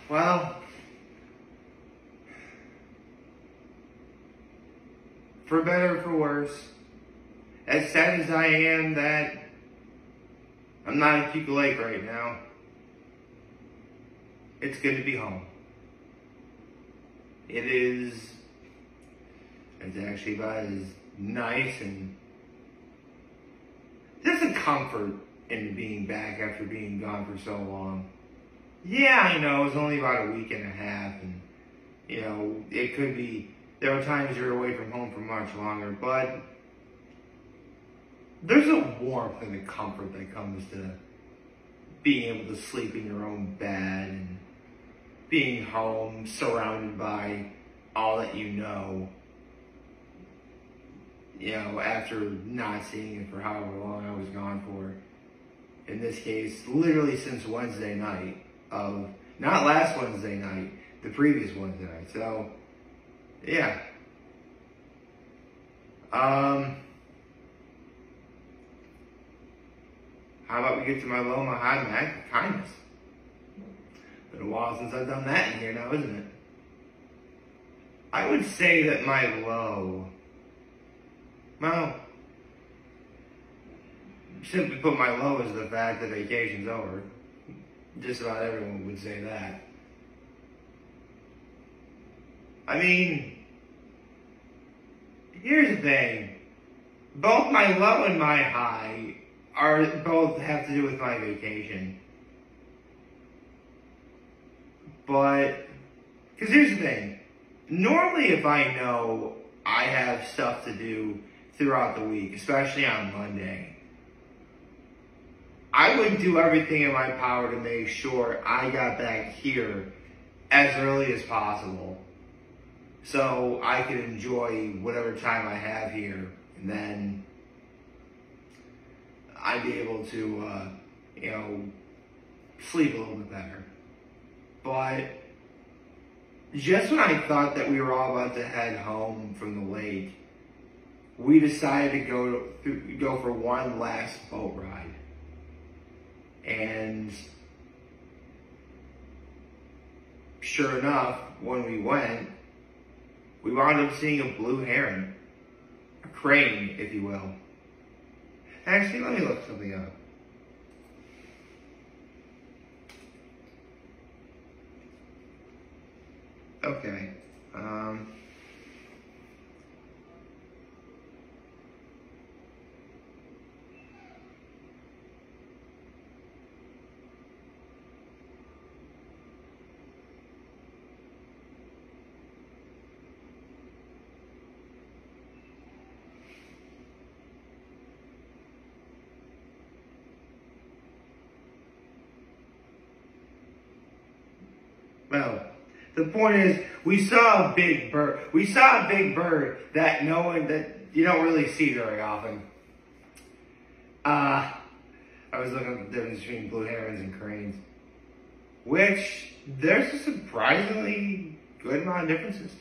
Well, for better or for worse, as sad as I am that I'm not at Cuba Lake right now, it's good to be home. It's actually about as nice, and there's a comfort in being back after being gone for so long. Yeah, I know, it was only about a week and a half, and, you know, it could be, there are times you're away from home for much longer, but there's a warmth and a comfort that comes to being able to sleep in your own bed and being home, surrounded by all that you know, after not seeing it for however long I was gone for. In this case, literally since Wednesday night of, not last Wednesday night, the previous Wednesday night. So, yeah. How about we get to my low, my high, my act of kindness? Been a while since I've done that in here now, isn't it? I would say that my low, well, simply put, my low is the fact that vacation's over. Just about everyone would say that. I mean, here's the thing. Both my low and my high both have to do with my vacation. But, because here's the thing. Normally if I know I have stuff to do throughout the week, especially on Monday, I would do everything in my power to make sure I got back here as early as possible, so I could enjoy whatever time I have here, and then I'd be able to, sleep a little bit better. But just when I thought that we were all about to head home from the lake, we decided to go for one last boat ride. And sure enough, when we went, we wound up seeing a blue heron, a crane, if you will. Actually, let me look something up. Okay. Well, the point is, we saw a big bird. We saw a big bird that you don't really see very often. I was looking at the difference between blue herons and cranes, which there's a surprisingly good amount of differences.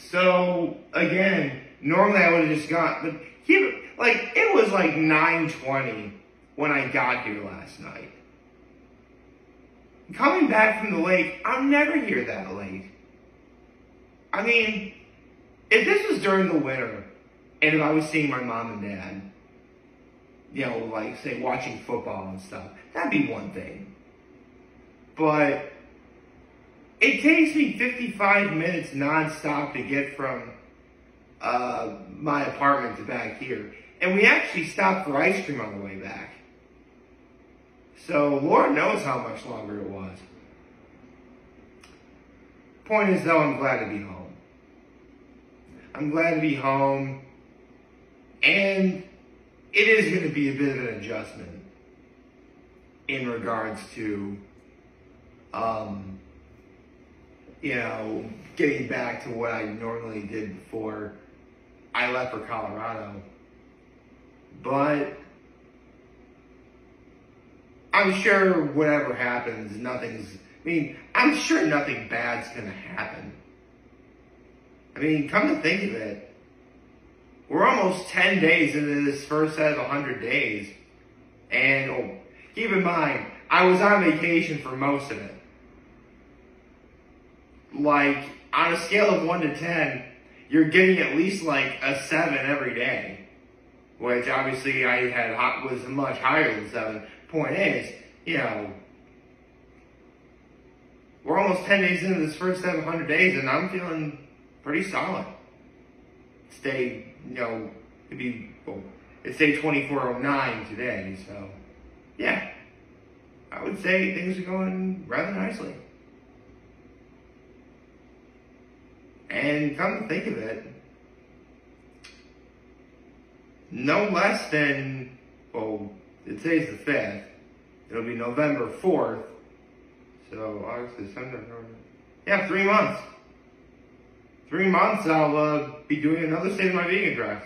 So again, normally I would have just gone, but it was like 9:20 when I got here last night. Coming back from the lake, I'm never here that late. I mean, if this was during the winter, and if I was seeing my mom and dad, say watching football and stuff, that'd be one thing. But it takes me 55 minutes nonstop to get from my apartment to back here. And we actually stopped for ice cream on the way back. So Lord knows how much longer it was. Point is though, I'm glad to be home. I'm glad to be home. And it is going to be a bit of an adjustment in regards to, getting back to what I normally did before I left for Colorado. But I'm sure whatever happens, I'm sure nothing bad's gonna happen. I mean, come to think of it, we're almost 10 days into this first set of 100 days. And keep in mind, I was on vacation for most of it. Like, on a scale of 1 to 10, you're getting at least like a 7 every day. Which obviously was much higher than 7. Point is, you know, we're almost 10 days into this first 700 days, and I'm feeling pretty solid. It's day, it's day 2409 today, so yeah, I would say things are going rather nicely. And come to think of it, no less than, today's the 5th, it'll be November 4th, so August, December, yeah, 3 months. 3 months I'll be doing another State of My Vegan dress.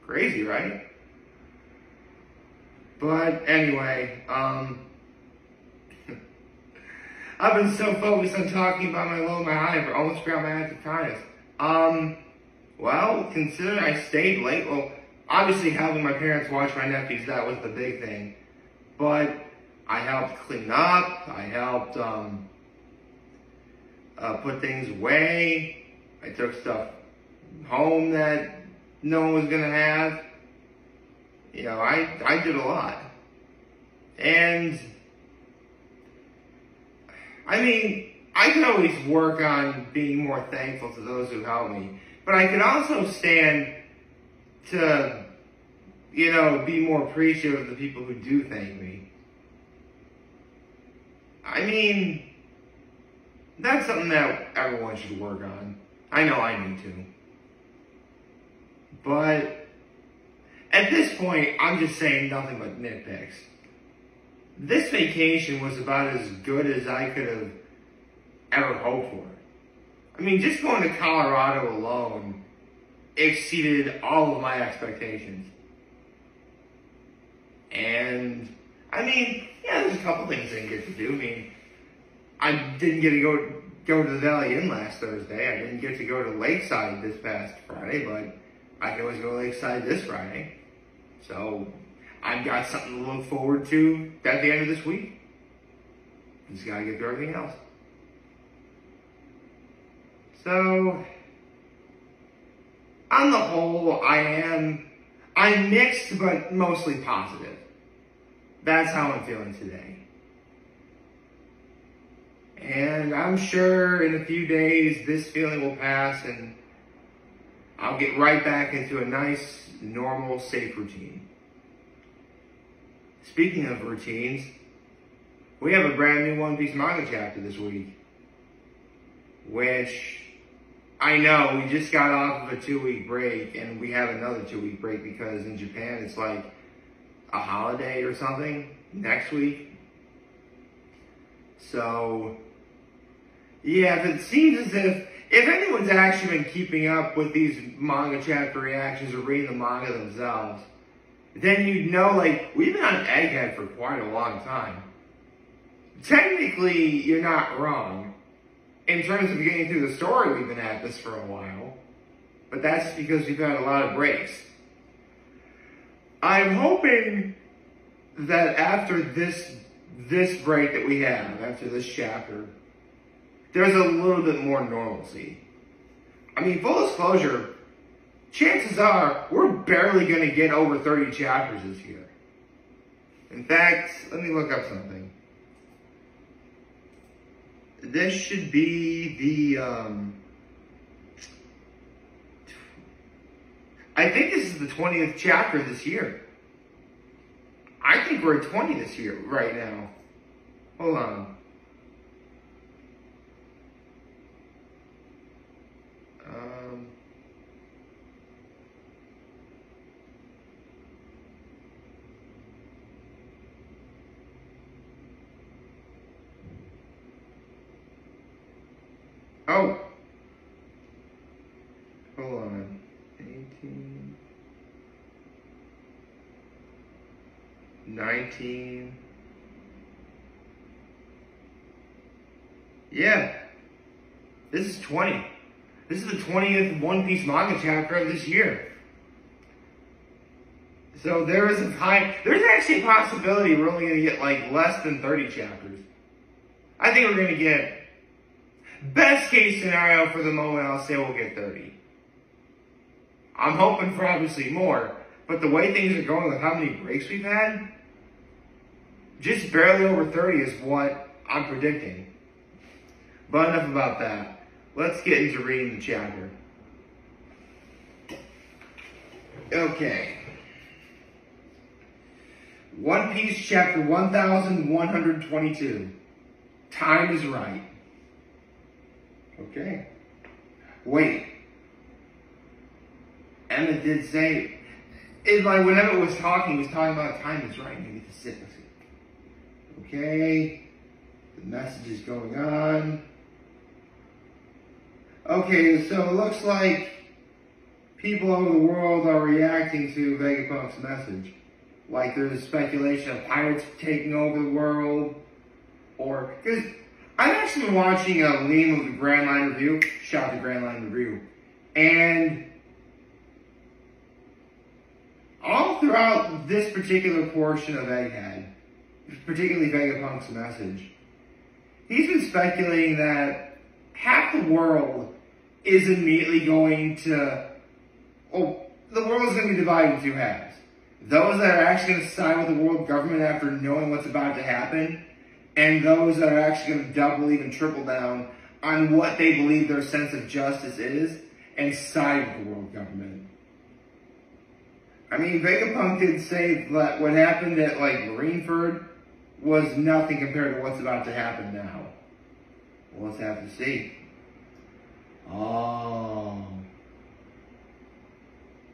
Crazy, right? But anyway, I've been so focused on talking about my low and my high, I almost forgot my active kindness. Well, considering I stayed late, obviously helping my parents watch my nephews, that was the big thing. But I helped clean up, I helped put things away, I took stuff home that no one was gonna have. You know, I did a lot. And I mean, I could always work on being more thankful to those who helped me, but I could also stand to, be more appreciative of the people who do thank me. I mean, that's something that everyone should work on. I know I need to. But at this point, I'm just saying nothing but nitpicks. This vacation was about as good as I could have ever hoped for. I mean, just going to Colorado alone exceeded all of my expectations. And, I mean, yeah, there's a couple things I didn't get to do. I mean, I didn't get to go to the Valley Inn last Thursday. I didn't get to go to Lakeside this past Friday, but I can always go to Lakeside this Friday. So, I've got something to look forward to at the end of this week. Just gotta get through everything else. So, on the whole, I'm mixed, but mostly positive. That's how I'm feeling today. And I'm sure in a few days, this feeling will pass and I'll get right back into a nice, normal, safe routine. Speaking of routines, we have a brand new One Piece manga chapter this week, which I know we just got off of a 2-week break, and we have another 2-week break because in Japan it's like a holiday or something next week. So, yeah, it seems as if anyone's actually been keeping up with these manga chapter reactions or reading the manga themselves, then you'd know, like, we've been on Egghead for quite a long time. Technically, you're not wrong. In terms of getting through the story, we've been at this for a while. But that's because we've had a lot of breaks. I'm hoping that after this break that we have, after this chapter, there's a little bit more normalcy. I mean, full disclosure, chances are we're barely going to get over 30 chapters this year. In fact, let me look up something. This should be the, I think this is the 20th chapter this year. I think we're at 20 this year, right now. Hold on. Oh. Hold on. 18. 19. Yeah. This is 20. This is the 20th One Piece manga chapter of this year. So there's actually a possibility we're only going to get like less than 30 chapters. I think we're going to get, best case scenario for the moment, I'll say we'll get 30. I'm hoping for obviously more, but the way things are going with how many breaks we've had, just barely over 30 is what I'm predicting. But enough about that. Let's get into reading the chapter. Okay. One Piece chapter 1122. Time is right. Okay. Wait. Emma did say, like when Emma was talking, he was talking about time is right. Maybe to sit with it. Okay. The message is going on. Okay, so it looks like people over the world are reacting to Vegapunk's message. Like there's speculation of pirates taking over the world. Or, because I've actually been watching a Liam of the Grand Line Review. Shout out to Grand Line Review. And all throughout this particular portion of Egghead, particularly Vegapunk's message, he's been speculating that half the world is immediately going to, well, the world is going to be divided in two halves. Those that are actually going to side with the world government after knowing what's about to happen, and those that are actually going to double, even triple down on what they believe their sense of justice is, and side with the world government. I mean, Vegapunk did say that what happened at, like, Marineford was nothing compared to what's about to happen now. Well, let's have to see. Oh.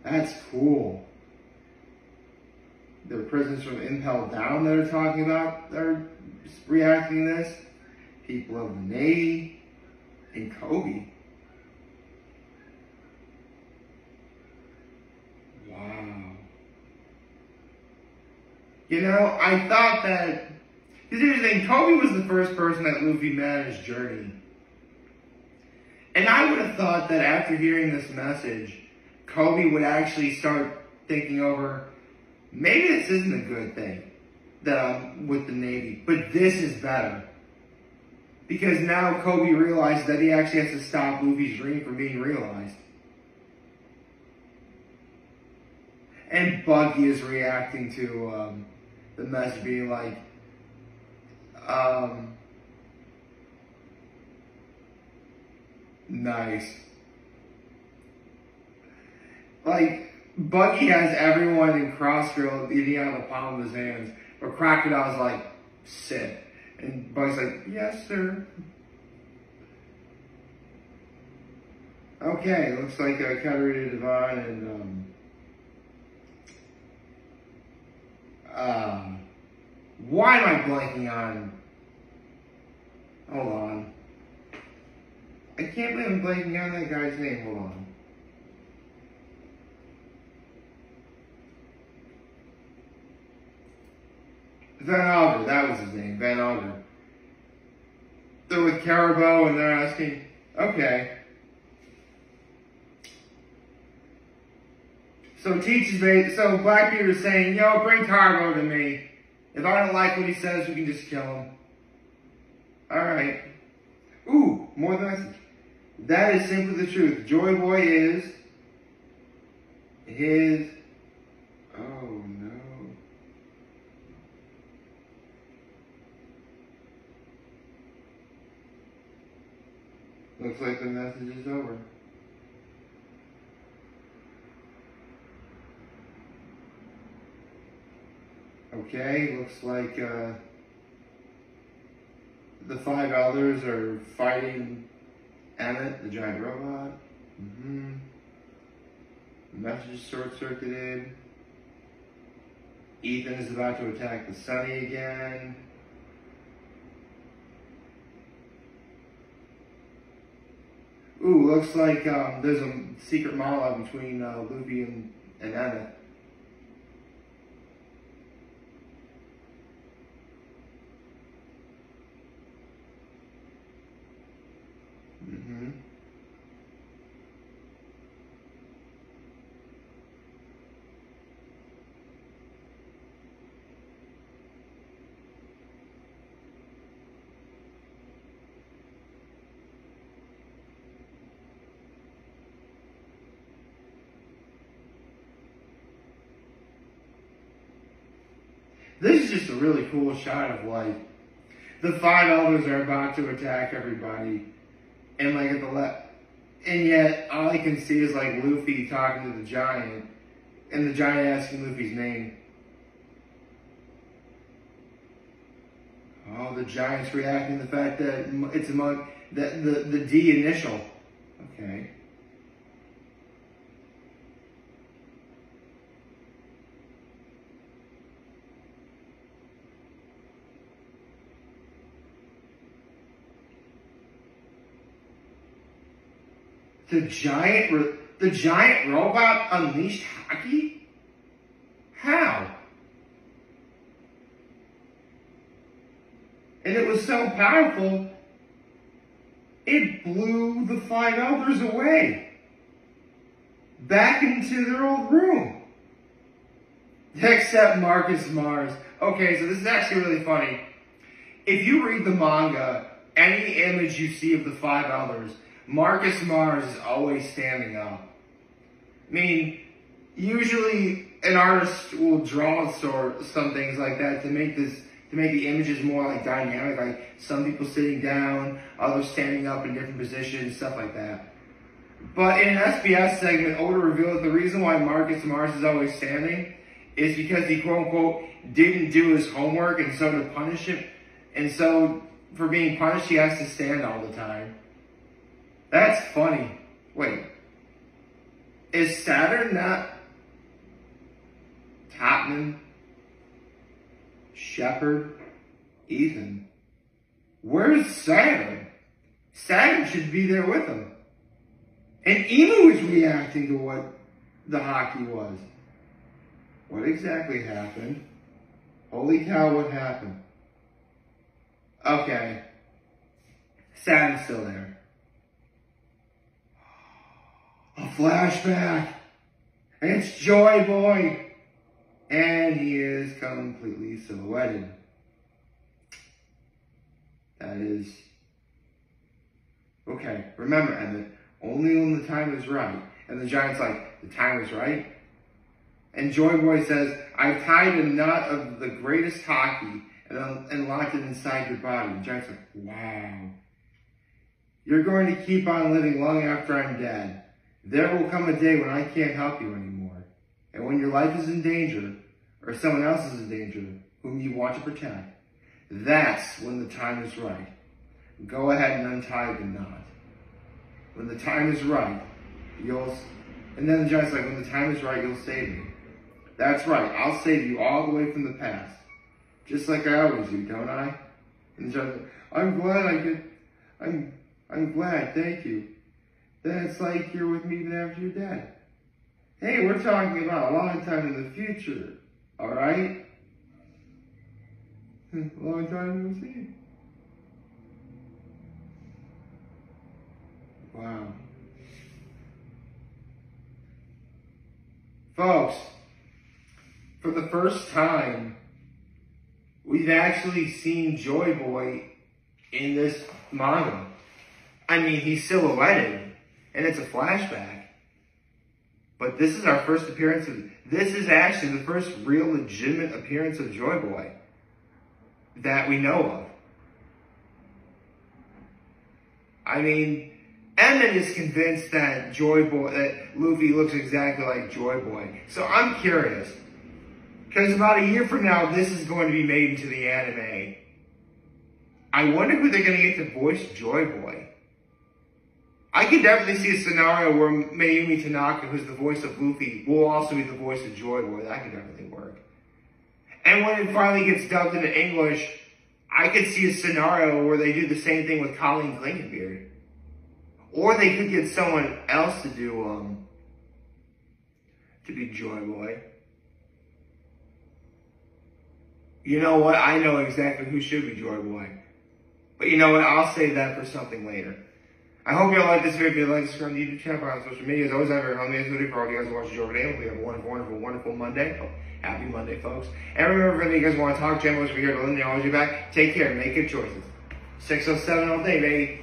That's cool. The prisoners from Impel Down that are talking about, they're reacting to this. People of the Navy. And Kobe. Wow. You know, I thought that, because here's the thing, Kobe was the first person that Luffy met on his journey. And I would have thought that after hearing this message, Kobe would actually start thinking over, maybe this isn't a good thing that I'm with the Navy, but this is better. Because now Kobe realizes that he actually has to stop Luffy's dream from being realized. And Buggy is reacting to the message being like, nice. Like, Buggy has everyone in Crossfield eating out of the palm of his hands, but Crocodile's like, sit. And Buggy's like, yes, sir. Okay, looks like Katarina Devine and, why am I blanking on? Hold on. I can't believe I'm blanking on that guy's name. Hold on. Van Auger, that was his name, Van Auger. They're with Caribou and they're asking, okay. So Blackbeard is saying, yo, bring Caribou to me. If I don't like what he says, we can just kill him. Alright. Ooh, more than message. That is simply the truth. Joy Boy is his, oh no. Looks like the message is over. Okay, looks like the 5 elders are fighting Emmett, the giant robot. The message is short-circuited. Ethan is about to attack the Sunny again. Ooh, looks like there's a secret monologue between Luffy and Emmett. This is just a really cool shot of like the five elders are about to attack everybody, and like at the left, and yet all I can see is like Luffy talking to the giant, and the giant asking Luffy's name. Oh, the giant's reacting to the fact that it's among the D initial. Okay. The giant robot unleashed Haki? How? And it was so powerful, it blew the five elders away. Back into their old room. Except Marcus Mars. Okay, so this is actually really funny. If you read the manga, any image you see of the five elders, Marcus Mars is always standing up. I mean, usually an artist will draw some things like that to make the images more like dynamic, like some people sitting down, others standing up in different positions, stuff like that. But in an SBS segment, Oda revealed that the reason why Marcus Mars is always standing is because he quote unquote didn't do his homework, and so to punish him, and so for being punished he has to stand all the time. That's funny. Wait. Is Saturn not Topman, Shepard, Ethan? Where's Saturn? Saturn should be there with him. And Emu is reacting to what the Haki was. What exactly happened? Holy cow, what happened? Okay. Saturn's still there. A flashback. It's Joy Boy. And he is completely silhouetted. That is... Okay, remember, Emmett, only when the time is right. And the giant's like, the time is right? And Joy Boy says, I've tied a knot of the greatest Haki and locked it inside your body. The giant's like, wow. You're going to keep on living long after I'm dead. There will come a day when I can't help you anymore. And when your life is in danger, or someone else is in danger, whom you want to protect, that's when the time is right. Go ahead and untie the knot. When the time is right, and then the giant's like, when the time is right, you'll save me. That's right, I'll save you all the way from the past. Just like I always do, don't I? And the giant's like, I'm glad I'm glad, thank you. Then it's like you're with me even after you're dead. Hey, we're talking about a long time in the future, alright? A long time no see. Wow. Folks, for the first time, we've actually seen Joy Boy in this manga. I mean, he's silhouetted, and it's a flashback. But this is our first appearance this is actually the first real legitimate appearance of Joy Boy that we know of. I mean, Emmett is convinced that Luffy looks exactly like Joy Boy. So I'm curious, because about a year from now, this is going to be made into the anime. I wonder who they're going to get to voice Joy Boy. I could definitely see a scenario where Mayumi Tanaka, who's the voice of Luffy, will also be the voice of Joy Boy. That could definitely work. And when it finally gets dubbed into English, I could see a scenario where they do the same thing with Colleen Clinkenbeard. Or they could get someone else to do, to be Joy Boy. You know what? I know exactly who should be Joy Boy. But you know what? I'll save that for something later. I hope you all like this video. If you like, subscribe to the YouTube channel, on social media. As always, I'm your homie, video for all you guys who watch the show today. Hope you have a wonderful, wonderful, wonderful Monday. Oh, happy Monday, folks. And remember, if you guys want to talk, Jam over here to Lindsay, I'll always be back. Take care. Make good choices. 607 all day, baby.